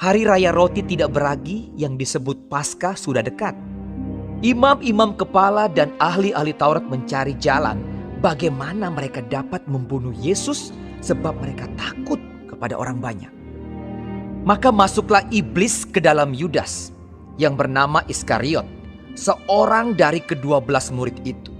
Hari Raya Roti Tidak Beragi yang disebut Paskah sudah dekat. Imam-imam kepala dan ahli-ahli Taurat mencari jalan bagaimana mereka dapat membunuh Yesus sebab mereka takut kepada orang banyak. Maka masuklah iblis ke dalam Yudas yang bernama Iskariot, seorang dari ke-12 murid itu.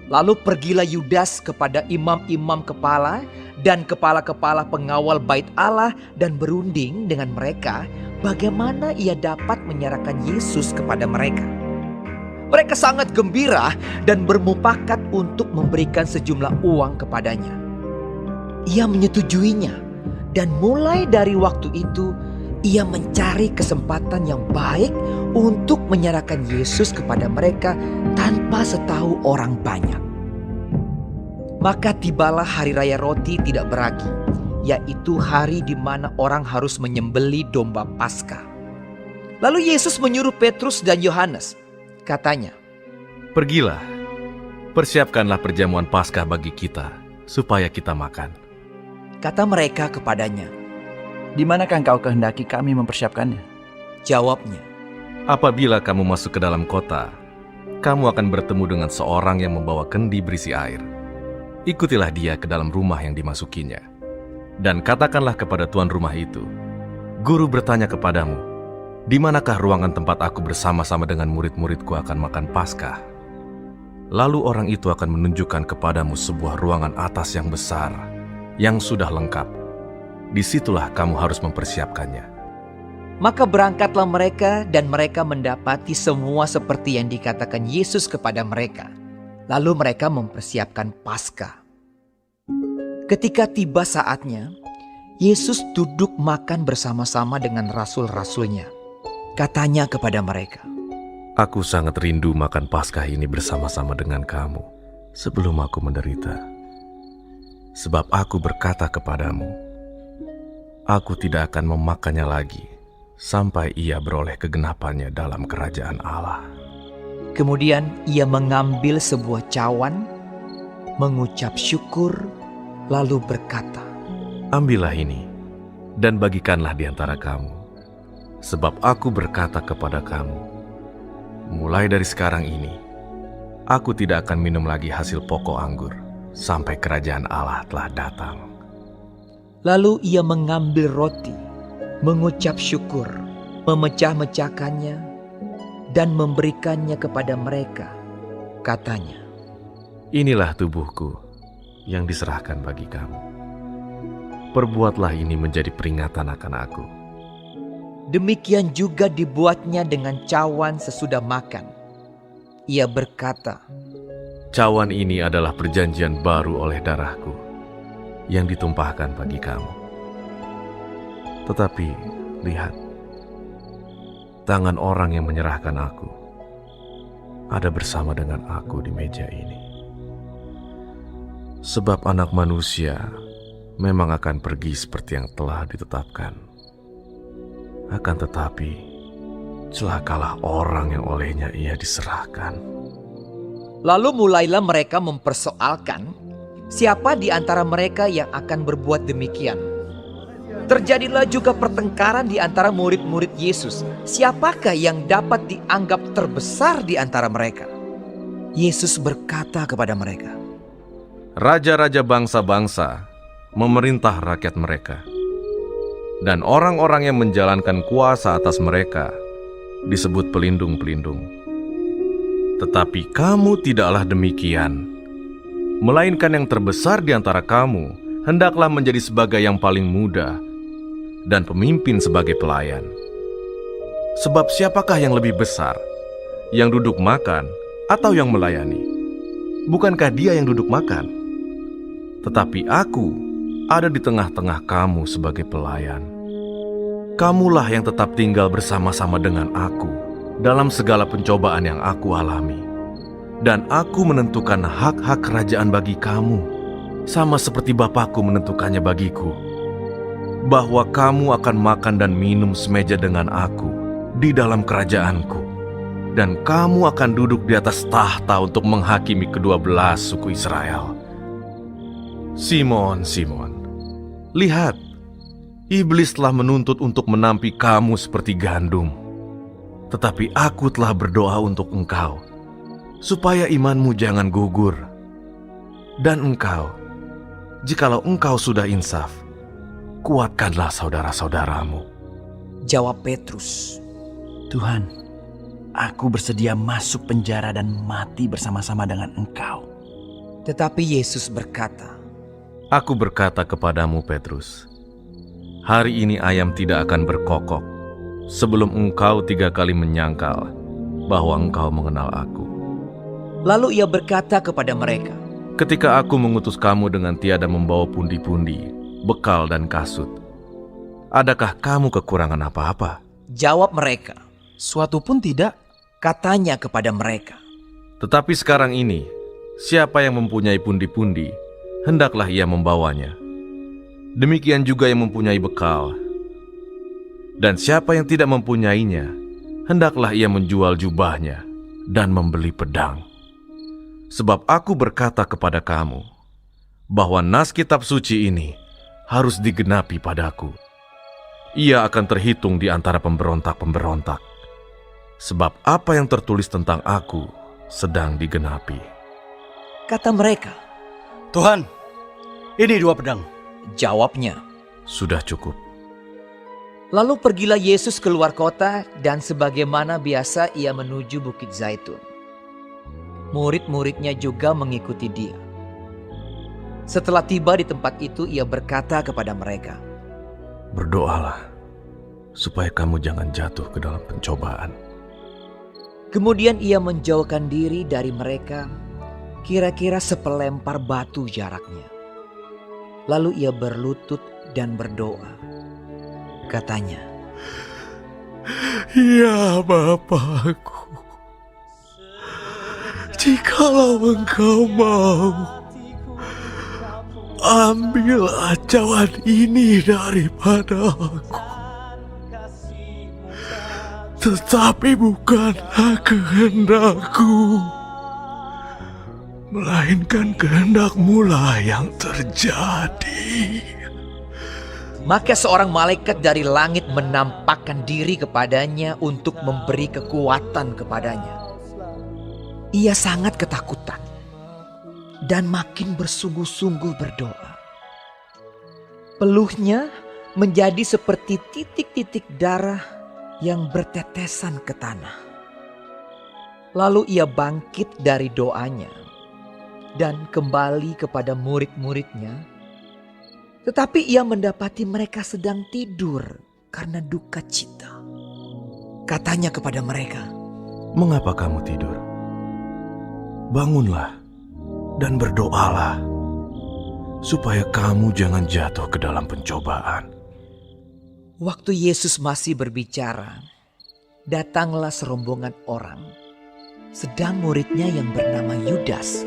Lalu pergilah Yudas kepada imam-imam kepala dan kepala-kepala pengawal bait Allah dan berunding dengan mereka bagaimana ia dapat menyerahkan Yesus kepada mereka. Mereka sangat gembira dan bermufakat untuk memberikan sejumlah uang kepadanya. Ia menyetujuinya dan mulai dari waktu itu ia mencari kesempatan yang baik untuk menyerahkan Yesus kepada mereka tanpa setahu orang banyak. Maka tibalah hari raya roti tidak beragi, yaitu hari di mana orang harus menyembelih domba Paskah. Lalu Yesus menyuruh Petrus dan Yohanes. Katanya, "Pergilah, persiapkanlah perjamuan Paskah bagi kita, supaya kita makan." Kata mereka kepadanya. "Di manakah engkau kehendaki kami mempersiapkannya?" Jawabnya, "Apabila kamu masuk ke dalam kota, kamu akan bertemu dengan seorang yang membawa kendi berisi air. Ikutilah dia ke dalam rumah yang dimasukinya. Dan katakanlah kepada tuan rumah itu, 'Guru bertanya kepadamu, di manakah ruangan tempat aku bersama-sama dengan murid-muridku akan makan Paskah?' Lalu orang itu akan menunjukkan kepadamu sebuah ruangan atas yang besar, yang sudah lengkap. Disitulah kamu harus mempersiapkannya." Maka berangkatlah mereka dan mereka mendapati semua seperti yang dikatakan Yesus kepada mereka. Lalu mereka mempersiapkan Paskah. Ketika tiba saatnya, Yesus duduk makan bersama-sama dengan rasul-rasulnya. Katanya kepada mereka, "Aku sangat rindu makan Paskah ini bersama-sama dengan kamu sebelum aku menderita. Sebab aku berkata kepadamu, aku tidak akan memakannya lagi sampai ia beroleh kegenapannya dalam kerajaan Allah." Kemudian ia mengambil sebuah cawan, mengucap syukur, lalu berkata, "Ambillah ini dan bagikanlah di antara kamu. Sebab aku berkata kepada kamu, mulai dari sekarang ini, aku tidak akan minum lagi hasil pokok anggur sampai kerajaan Allah telah datang." Lalu ia mengambil roti, mengucap syukur, memecah-mecahkannya, dan memberikannya kepada mereka. Katanya, "Inilah tubuhku yang diserahkan bagi kamu. Perbuatlah ini menjadi peringatan akan aku." Demikian juga dibuatnya dengan cawan sesudah makan. Ia berkata, "Cawan ini adalah perjanjian baru oleh darahku yang ditumpahkan bagi kamu. Tetapi lihat, tangan orang yang menyerahkan aku ada bersama dengan aku di meja ini. Sebab Anak Manusia memang akan pergi seperti yang telah ditetapkan. Akan tetapi, celakalah orang yang olehnya ia diserahkan." Lalu mulailah mereka mempersoalkan siapa di antara mereka yang akan berbuat demikian. Terjadilah juga pertengkaran di antara murid-murid Yesus. Siapakah yang dapat dianggap terbesar di antara mereka? Yesus berkata kepada mereka, Raja-raja bangsa-bangsa memerintah rakyat mereka, dan orang-orang yang menjalankan kuasa atas mereka disebut pelindung-pelindung. Tetapi kamu tidaklah demikian, melainkan yang terbesar di antara kamu hendaklah menjadi sebagai yang paling muda, dan pemimpin sebagai pelayan. Sebab siapakah yang lebih besar, yang duduk makan atau yang melayani? Bukankah dia yang duduk makan? Tetapi aku ada di tengah-tengah kamu sebagai pelayan. Kamulah yang tetap tinggal bersama-sama dengan aku dalam segala pencobaan yang aku alami. Dan aku menentukan hak-hak kerajaan bagi kamu, sama seperti Bapakku menentukannya bagiku, bahwa kamu akan makan dan minum semeja dengan aku di dalam kerajaanku, dan kamu akan duduk di atas tahta untuk menghakimi ke-12 suku Israel. Simon, Simon, lihat, Iblis telah menuntut untuk menampi kamu seperti gandum. Tetapi aku telah berdoa untuk engkau, supaya imanmu jangan gugur. Dan engkau, jikalau engkau sudah insaf, kuatkanlah saudara-saudaramu. Jawab Petrus, Tuhan, aku bersedia masuk penjara dan mati bersama-sama dengan Engkau. tetapi Yesus berkata, Aku berkata kepadamu, Petrus, hari ini ayam tidak akan berkokok sebelum engkau 3 kali menyangkal bahwa engkau mengenal aku. Lalu ia berkata kepada mereka, Ketika aku mengutus kamu dengan tiada membawa pundi-pundi, bekal dan kasut, adakah kamu kekurangan apa-apa? jawab mereka. Suatu pun tidak. Katanya kepada mereka, Tetapi sekarang ini, siapa yang mempunyai pundi-pundi, hendaklah ia membawanya. Demikian juga yang mempunyai bekal. Dan siapa yang tidak mempunyainya, hendaklah ia menjual jubahnya dan membeli pedang. Sebab aku berkata kepada kamu, bahwa nas kitab suci ini harus digenapi padaku. Ia akan terhitung di antara pemberontak-pemberontak. Sebab apa yang tertulis tentang aku sedang digenapi. kata mereka. Tuhan, ini 2 pedang. Jawabnya. Sudah cukup. Lalu pergilah Yesus keluar kota dan sebagaimana biasa ia menuju Bukit Zaitun. Murid-muridnya juga mengikuti dia. Setelah tiba di tempat itu ia berkata kepada mereka, Berdoalah, supaya kamu jangan jatuh ke dalam pencobaan. Kemudian ia menjauhkan diri dari mereka, kira-kira sepelempar batu jaraknya. Lalu ia berlutut dan berdoa. Katanya, Ya Bapakku, jikalau Engkau mau, ambillah cawan ini daripada aku. Tetapi bukanlah kehendakku, melainkan kehendak-Mu lah yang terjadi. maka seorang malaikat dari langit menampakkan diri kepadanya untuk memberi kekuatan kepadanya. Ia sangat ketakutan dan makin bersungguh-sungguh berdoa. Peluhnya menjadi seperti titik-titik darah yang bertetesan ke tanah. Lalu ia bangkit dari doanya dan kembali kepada murid-muridnya. Tetapi ia mendapati mereka sedang tidur karena duka cita. Katanya kepada mereka, Mengapa kamu tidur? Bangunlah dan berdoalah, supaya kamu jangan jatuh ke dalam pencobaan. waktu Yesus masih berbicara, datanglah serombongan orang, sedang muridnya yang bernama Yudas,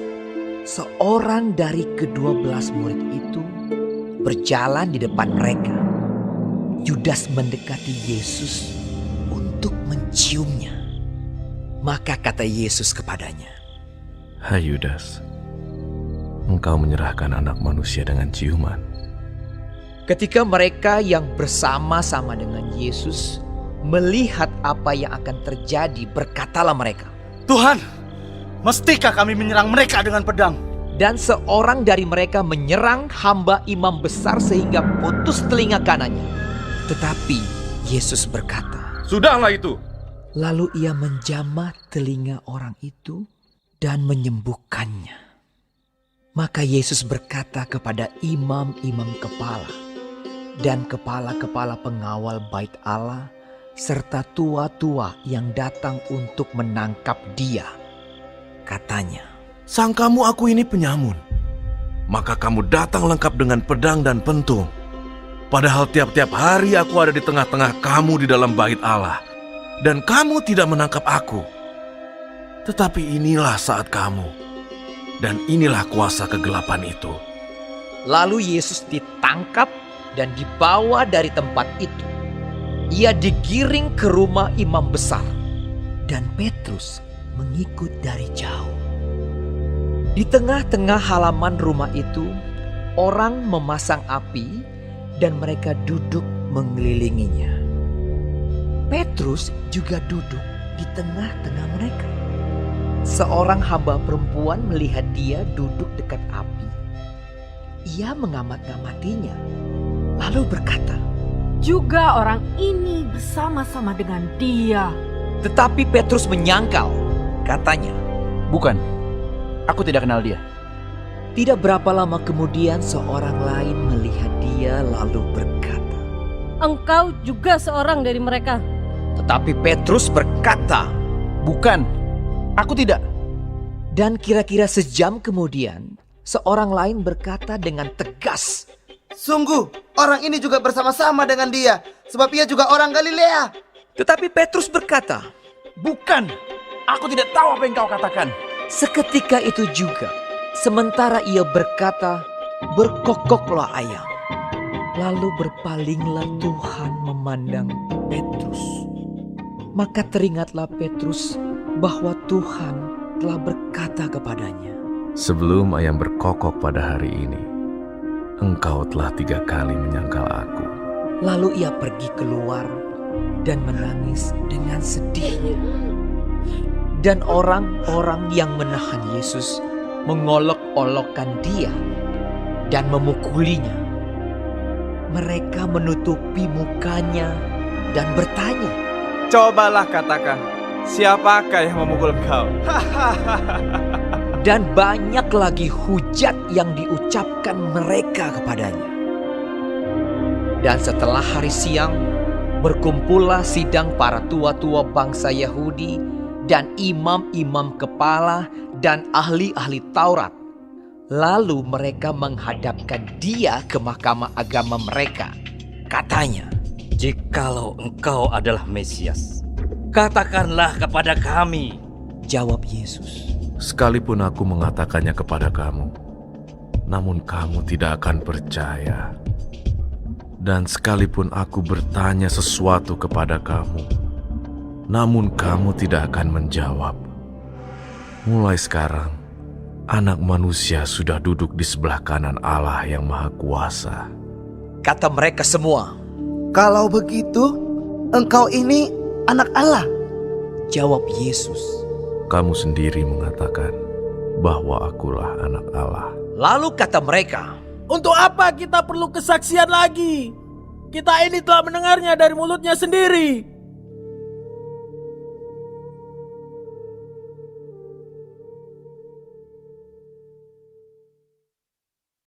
seorang dari ke-12 murid itu, berjalan di depan mereka. Yudas mendekati Yesus untuk menciumnya. Maka kata Yesus kepadanya, Hai Yudas, engkau menyerahkan anak manusia dengan ciuman. ketika mereka yang bersama-sama dengan Yesus melihat apa yang akan terjadi, berkatalah mereka, Tuhan, mestikah kami menyerang mereka dengan pedang? dan seorang dari mereka menyerang hamba imam besar sehingga putus telinga kanannya. Tetapi Yesus berkata, Sudahlah itu. lalu ia menjamah telinga orang itu dan menyembuhkannya. Maka Yesus berkata kepada imam-imam kepala dan kepala-kepala pengawal bait Allah serta tua-tua yang datang untuk menangkap dia. Katanya, Sangkamu aku ini penyamun, maka kamu datang lengkap dengan pedang dan pentung. Padahal tiap-tiap hari aku ada di tengah-tengah kamu di dalam bait Allah, dan kamu tidak menangkap aku. Tetapi inilah saat kamu, dan inilah kuasa kegelapan itu. lalu Yesus ditangkap dan dibawa dari tempat itu. Ia digiring ke rumah imam besar dan Petrus mengikut dari jauh. Di tengah-tengah halaman rumah itu, orang memasang api dan mereka duduk mengelilinginya. Petrus juga duduk di tengah-tengah mereka. Seorang hamba perempuan melihat dia duduk dekat api. Ia mengamat-ngamatinya, lalu berkata, Juga orang ini bersama-sama dengan dia. tetapi Petrus menyangkal. Katanya, Bukan, aku tidak kenal dia. tidak berapa lama kemudian seorang lain melihat dia lalu berkata. Engkau juga seorang dari mereka. Tetapi Petrus berkata, Bukan, aku tidak. dan kira-kira sejam kemudian seorang lain berkata dengan tegas, Sungguh, orang ini juga bersama-sama dengan dia, sebab ia juga orang Galilea. tetapi Petrus berkata. Bukan, aku tidak tahu apa yang kau katakan. Seketika itu juga, sementara ia berkata, berkokoklah ayam. Lalu berpalinglah Tuhan memandang Petrus. Maka teringatlah Petrus bahwa Tuhan telah berkata kepadanya, Sebelum ayam berkokok pada hari ini, engkau telah 3 kali menyangkal aku. Lalu ia pergi keluar dan menangis dengan sedihnya. Dan orang-orang yang menahan Yesus mengolok-olokkan dia dan memukulinya. Mereka menutupi mukanya dan bertanya, Cobalah katakan, siapakah yang memukul engkau? dan banyak lagi hujat yang diucapkan mereka kepadanya. Dan setelah hari siang, berkumpullah sidang para tua-tua bangsa Yahudi dan imam-imam kepala dan ahli-ahli Taurat. Lalu mereka menghadapkan dia ke mahkamah agama mereka. Katanya, Jikalau engkau adalah Mesias, katakanlah kepada kami. jawab Yesus, Sekalipun aku mengatakannya kepada kamu, namun kamu tidak akan percaya. Dan sekalipun aku bertanya sesuatu kepada kamu, namun kamu tidak akan menjawab. Mulai sekarang, Anak Manusia sudah duduk di sebelah kanan Allah yang Maha Kuasa. kata mereka semua. Kalau begitu, engkau ini anak Allah. Jawab Yesus. Kamu sendiri mengatakan bahwa akulah anak Allah. Lalu kata mereka, Untuk apa kita perlu kesaksian lagi? Kita ini telah mendengarnya dari mulutnya sendiri.